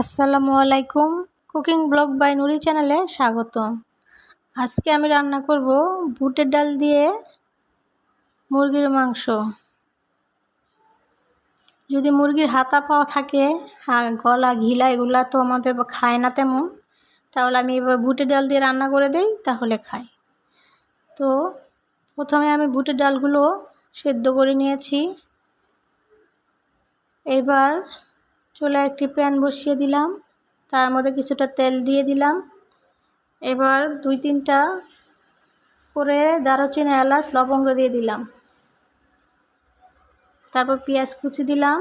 আসসালামু আলাইকুম। Cooking blog by নুরি চ্যানেলে স্বাগতম। আজকে আমি রান্না করব বুটের ডাল দিয়ে মুরগির মাংস। যদি মুরগির হাতা পাও থাকে, গলা ঘিলা এগুলা তো আমাদের খায় না তেমন, তাহলে আমি এবার বুটের ডাল দিয়ে রান্না করে দেই, তাহলে খাই। তো প্রথমে আমি বুটের ডালগুলো সেদ্ধ করে নিয়েছি। এবার চুলায় একটি প্যান বসিয়ে দিলাম, তার মধ্যে কিছুটা তেল দিয়ে দিলাম। এবার 2-3টা করে দারুচিনি, এলাচ, লবঙ্গ দিয়ে দিলাম। তারপর পেঁয়াজ কুচি দিলাম,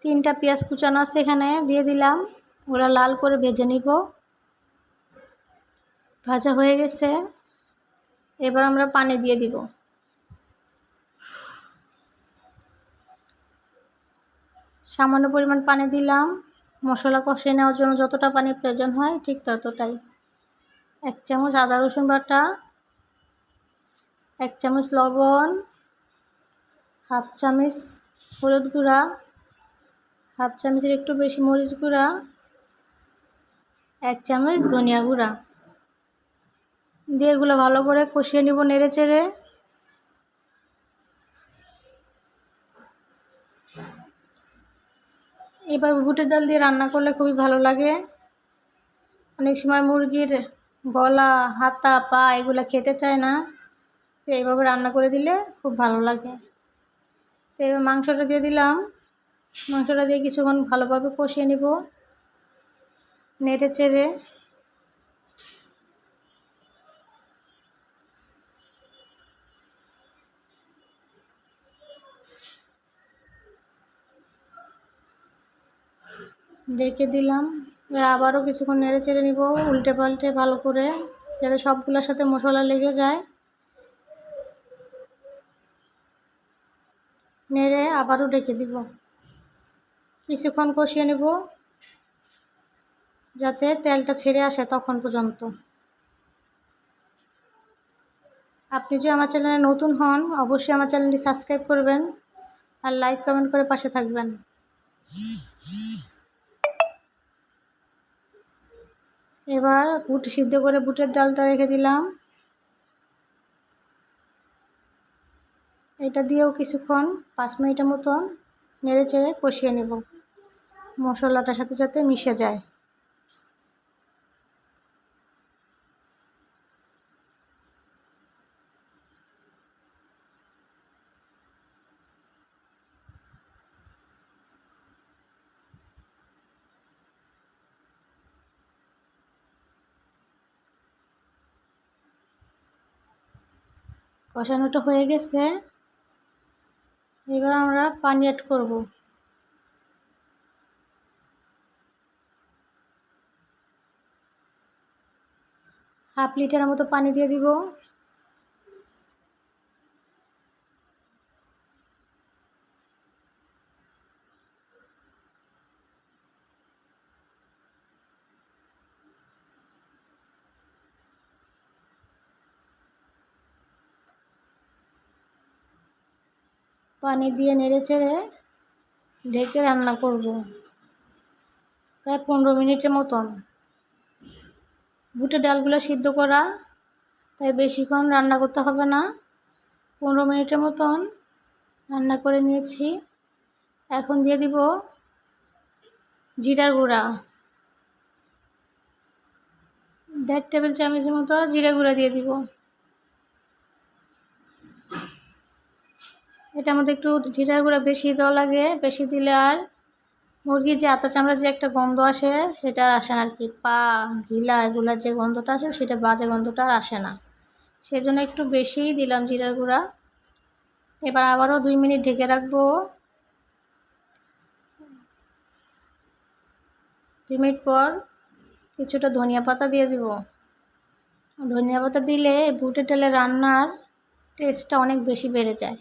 3টা পেঁয়াজ কুচানো আছে এখানে দিয়ে দিলাম। ওরা লাল করে ভেজে নিব। ভাজা হয়ে গেছে, এবার আমরা পানি দিয়ে দিব। সামান্য পরিমাণ পানি দিলাম, মশলা কষিয়ে নেওয়ার জন্য যতটা পানির প্রয়োজন হয় ঠিক ততটাই। 1 চামচ আদা রসুন বাটা, 1 চামচ লবণ, 1/2 চামচ হলুদ গুঁড়া, 1/2 চামচের একটু বেশি মরিচ গুঁড়া, 1 চামচ ধনিয়া গুঁড়া দিয়ে এগুলো ভালো করে কষিয়ে নিব নেড়ে চেড়ে। এবার বুটের ডাল দিয়ে রান্না করলে খুবই ভালো লাগে। অনেক সময় মুরগির গলা, হাতা, পা এগুলো খেতে চায় না, তো এইভাবে রান্না করে দিলে খুব ভালো লাগে। তো এবার মাংসটা দিয়ে দিলাম। মাংসটা দিয়ে কিছুক্ষণ ভালোভাবে কষিয়ে নিব নেড়ে চেড়ে। ঢেকে দিলাম। আবারও কিছুক্ষণ নেড়ে চেড়ে নিব, উল্টে পাল্টে ভালো করে, যাতে সবগুলোর সাথে মশলা লেগে যায়। নেড়ে আবারও ঢেকে দিব, কিছুক্ষণ কষিয়ে নেব যাতে তেলটা ছেড়ে আসে তখন পর্যন্ত। আপনি যদি আমার চ্যানেলে নতুন হন, অবশ্যই আমার চ্যানেলটি সাবস্ক্রাইব করবেন আর লাইক কমেন্ট করে পাশে থাকবেন। এবার বুট সিদ্ধ করে বুটের ডালটা রেখে দিলাম। এটা দিয়েও কিছুক্ষণ 5 মিনিটের মতন নেড়ে চেড়ে কষিয়ে নেব, মশলাটার সাথে যাতে মিশে যায়। কষানোটা হয়ে গেছে, এবার আমরা পানি অ্যাড করব। হাফ লিটারের মতো পানি দিয়ে দিব। পানি দিয়ে নেড়ে চেড়ে ঢেকে রান্না করব প্রায় 15 মিনিটের মতন। বুটের ডালগুলো সিদ্ধ করা, তাই বেশিক্ষণ রান্না করতে হবে না। 15 মিনিটের মতন রান্না করে নিয়েছি। এখন দিয়ে দিব জিরার গুঁড়া, 1.5 টেবিল চামচের মতো জিরা গুঁড়া দিয়ে দিব। এটার মধ্যে একটু জিরার গুঁড়া বেশি দেওয়া লাগে, বেশি দিলে আর মুরগির যে আতা চামড়ার যে একটা গন্ধ আসে সেটা আর আসে না আর কি। পা, ঘিলা এগুলার যে গন্ধটা আসে সেটা বাজে গন্ধটা আর আসে না, সেই জন্য একটু বেশিই দিলাম জিরার গুঁড়া। এবার আবারও 2 মিনিট ঢেকে রাখবো। 2 মিনিট পর কিছুটা ধনিয়া পাতা দিয়ে দিব। ধনিয়া পাতা দিলে বুটের ডালের রান্নার টেস্টটা অনেক বেশি বেড়ে যায়।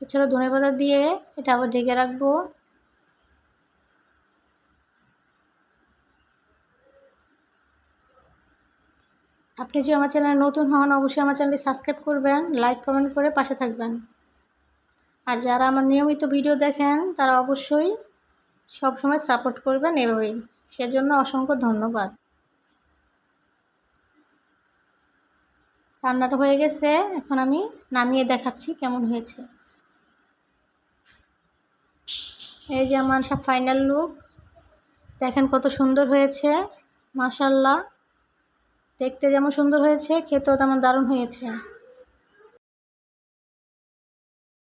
কিছুটা ধনিয়া পাতা দিয়ে এটা আবার ঢেকে রাখবো। আপনি যদি আমার চ্যানেলে নতুন হন অবশ্যই আমার চ্যানেলটি সাবস্ক্রাইব করবেন, লাইক কমেন্ট করে পাশে থাকবেন। আর যারা আমার নিয়মিত ভিডিও দেখেন তারা অবশ্যই সবসময় সাপোর্ট করবেন এভাবেই, সেজন্য অসংখ্য ধন্যবাদ। রান্নাটা হয়ে গেছে, এখন আমি নামিয়ে দেখাচ্ছি কেমন হয়েছে। এই যে আমার সব ফাইনাল লুক, দেখেন কত সুন্দর হয়েছে, মাশাআল্লাহ। দেখতে যেমন সুন্দর হয়েছে, খেতেও তেমন দারুণ হয়েছে।